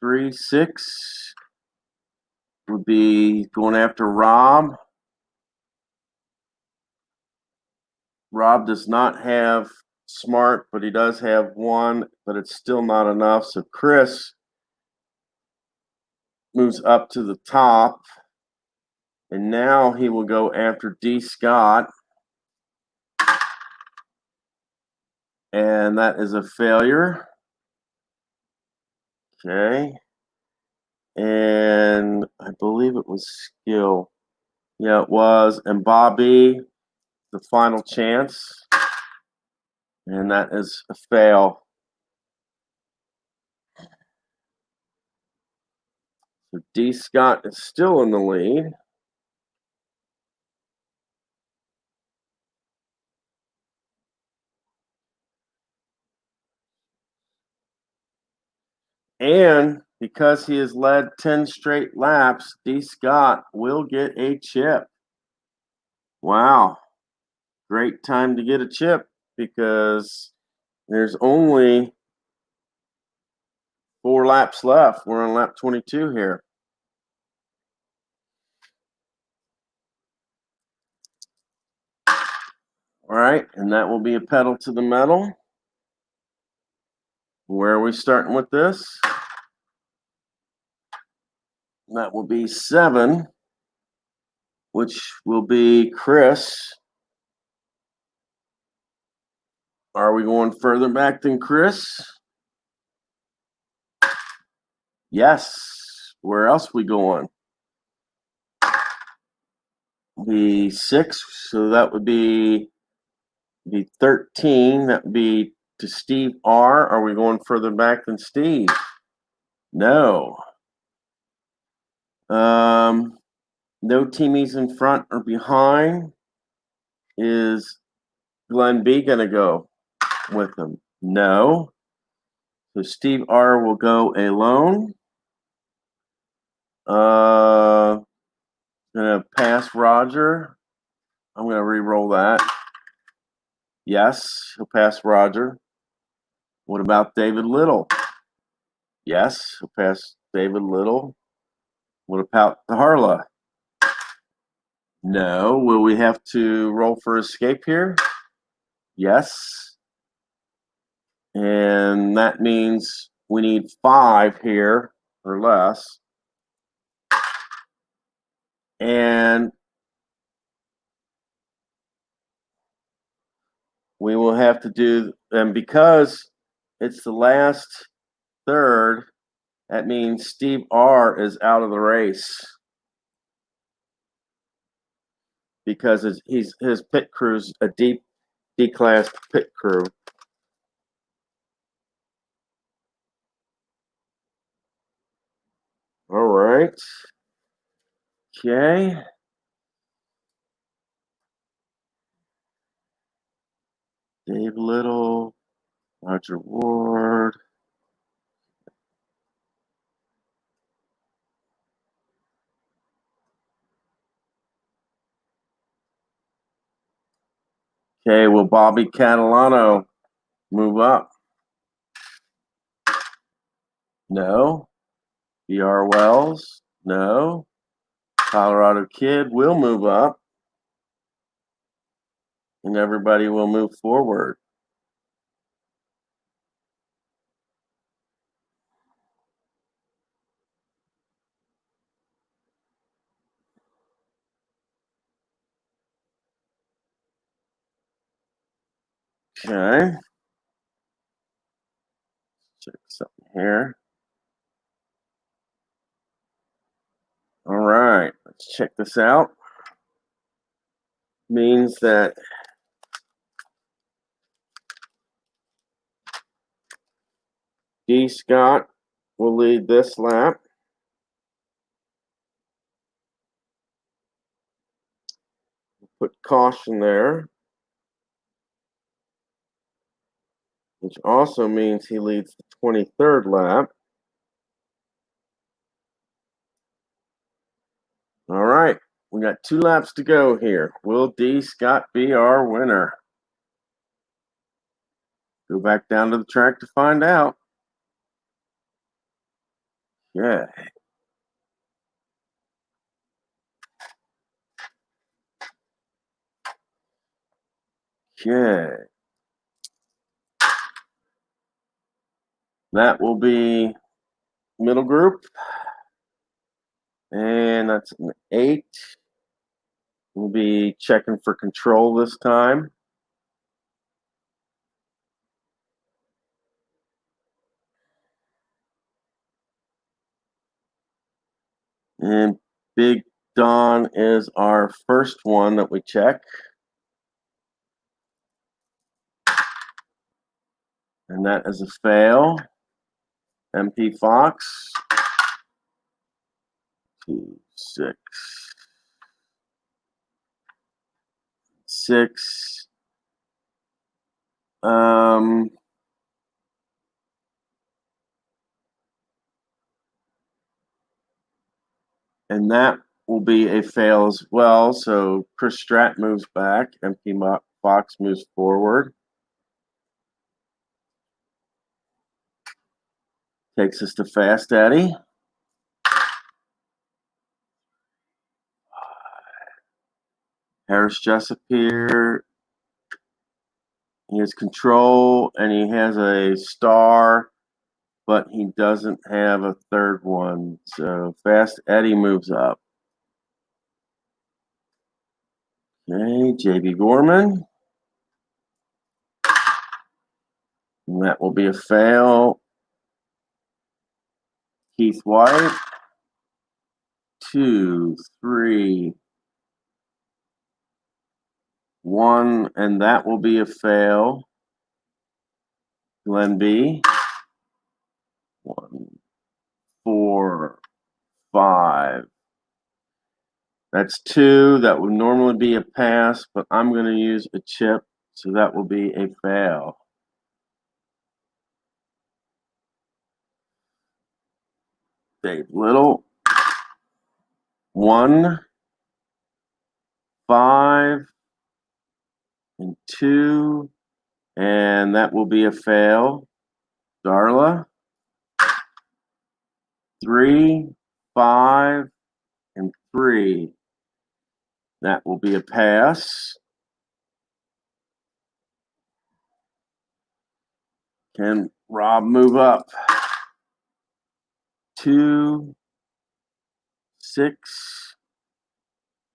3, 6 would be going after Rob. Rob does not have smart, but he does have one, but it's still not enough. So Chris moves up to the top, and now he will go after D. Scott, and that is a failure. Okay. And I believe it was skill. Yeah, it was. And Bobby, the final chance. And that is a fail. So D. Scott is still in the lead. And because he has led 10 straight laps, D. Scott will get a chip. Wow. Great time to get a chip because there's only 4 laps left. We're on lap 22 here. All right, and that will be a pedal to the metal. Where are we starting with this? That will be 7, which will be Chris. Are we going further back than Chris? Yes. Where else we going? The 6, so that would be the 13. That would be to Steve R. Are we going further back than Steve? No. No teamies in front or behind. Is Glenn B going to go with him? No. So Steve R. will go alone. Gonna pass Roger. I'm gonna re-roll that. Yes, he'll pass Roger. What about David Little? Yes, he'll pass David Little. What about Harla? No. Will we have to roll for escape here? Yes. And that means we need 5 here or less. And we will have to do, and because it's the last third, that means Steve R. is out of the race because his pit crew's a D-class pit crew. All right. Okay. Dave Little, Roger Ward. Okay, will Bobby Catalano move up? No. B.R. Wells? No. Colorado Kid will move up. And everybody will move forward. Okay. Check something here. All right, let's check this out. Means that D. Scott will lead this lap. Put caution there, which also means he leads the 23rd lap. All right, we got 2 laps to go here. Will D. Scott be our winner? Go back down to the track to find out. Yeah. Okay. That will be middle group. And that's an 8. We'll be checking for control this time. And Big Don is our first one that we check. And that is a fail. MP Fox. 2, 6. 6. And that will be a fail as well. So Chris Strat moves back. MP Fox moves forward. Takes us to Fast Eddie. Harris Jessup here. He has control and he has a star, but he doesn't have a third one. So Fast Eddie moves up. Okay, JB Gorman. And that will be a fail. Keith White. 2, 3, 1, and that will be a fail. Glenn B. 1, 4, 5. That's 2. That would normally be a pass, but I'm going to use a chip, so that will be a fail. Dave Little. 1, 5, and 2, and that will be a fail. Darla. 3, 5, and 3. That will be a pass. Can Rob move up? 2, 6,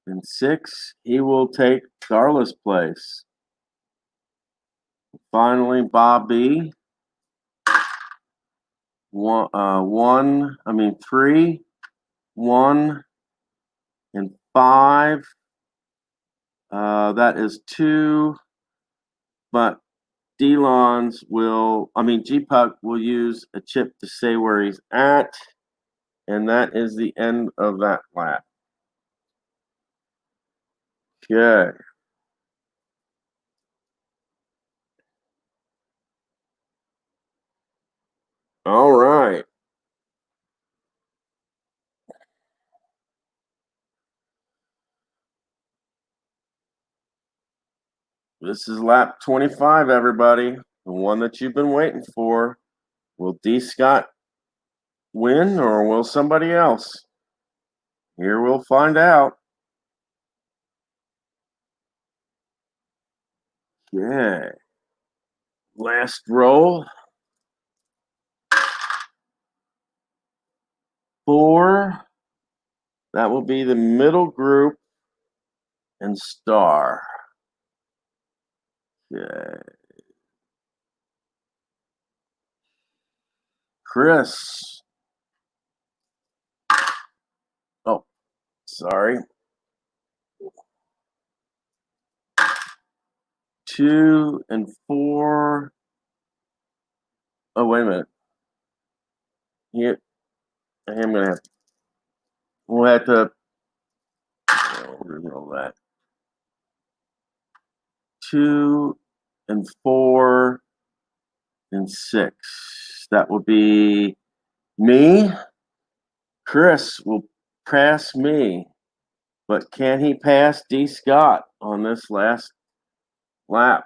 and 6. He will take Darla's place. Finally, Bob B. 3, 1, and 5. That is 2, but G-Puck will use a chip to say where he's at, and that is the end of that lap. Okay. All right. This is lap 25, everybody. The one that you've been waiting for. Will D. Scott win or will somebody else? Here we'll find out. Okay. Last roll. 4. That will be the middle group and star. Okay. Chris. Oh, sorry. 2 and 4. Oh, wait a minute. I'm gonna have. We'll have to. Roll that. 2 and 4 and 6. That will be me. Chris will pass me, but can he pass D. Scott on this last lap?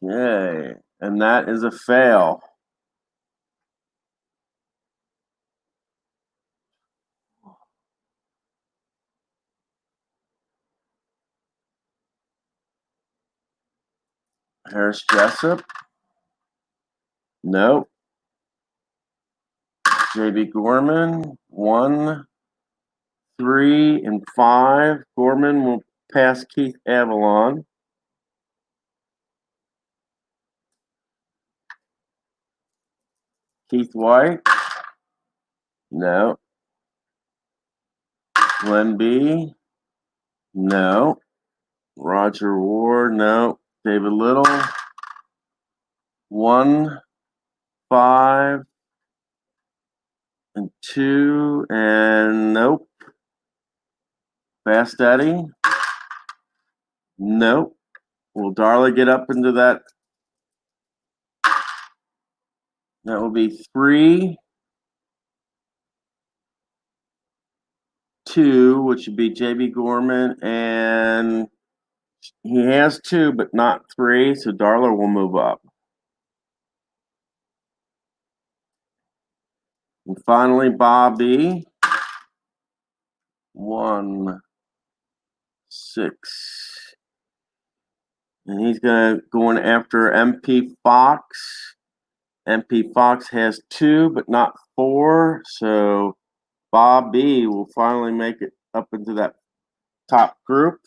Yay. And that is a fail. Harris Jessup. Nope. JB Gorman. 1, 3, and 5. Gorman will pass Keith Avalon. Keith White. No. Glenn B. No. Roger Ward. No. David Little. 1, 5, and 2, and nope. Fast Eddie. Nope. Will Darla get up into that? That will be 3, 2, which would be JB Gorman, and he has 2, but not 3, so Darla will move up. And finally, Bobby. 1, 6. And he's going after MP Fox. MP Fox has 2, but not 4, so Bob B will finally make it up into that top group.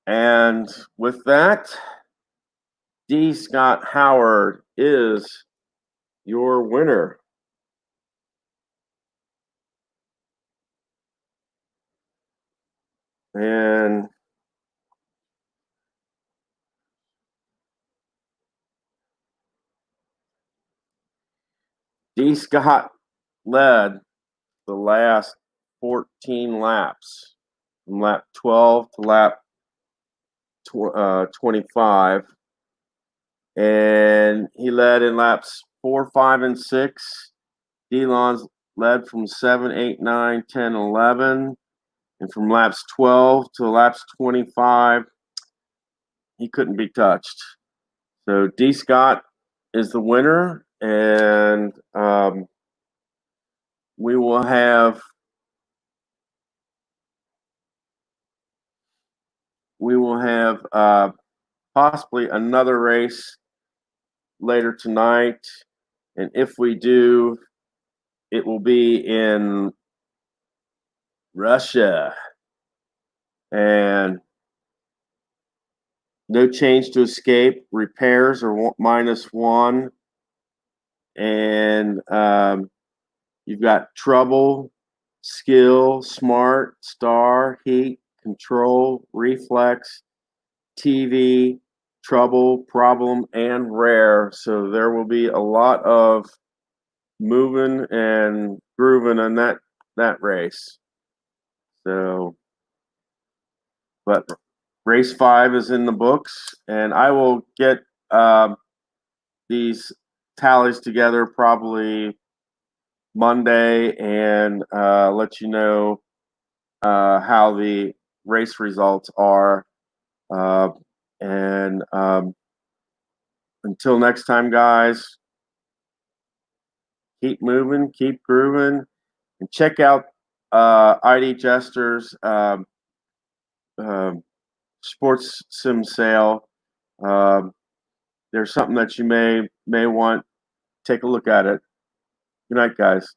And with that, D. Scott Howard is your winner. And D. Scott led the last 14 laps, from lap 12 to lap 25. And he led in laps 4, 5, and 6. Delon's led from 7, 8, 9, 10, 11. And from laps 12 to laps 25, he couldn't be touched. So D. Scott is the winner, and we will have possibly another race later tonight, and if we do, it will be in Russia. And no change to escape. Repairs are -1. And you've got trouble, skill, smart, star, heat, control, reflex, TV, trouble, problem, and rare. So there will be a lot of moving and grooving in that race. So, but race 5 is in the books, and I will get these tallies together probably Monday and let you know how the race results are. And until next time, guys, keep moving, keep grooving, and check out ID Jester's sports sim sale. There's something that you may want. Take a look at it. Good night, guys.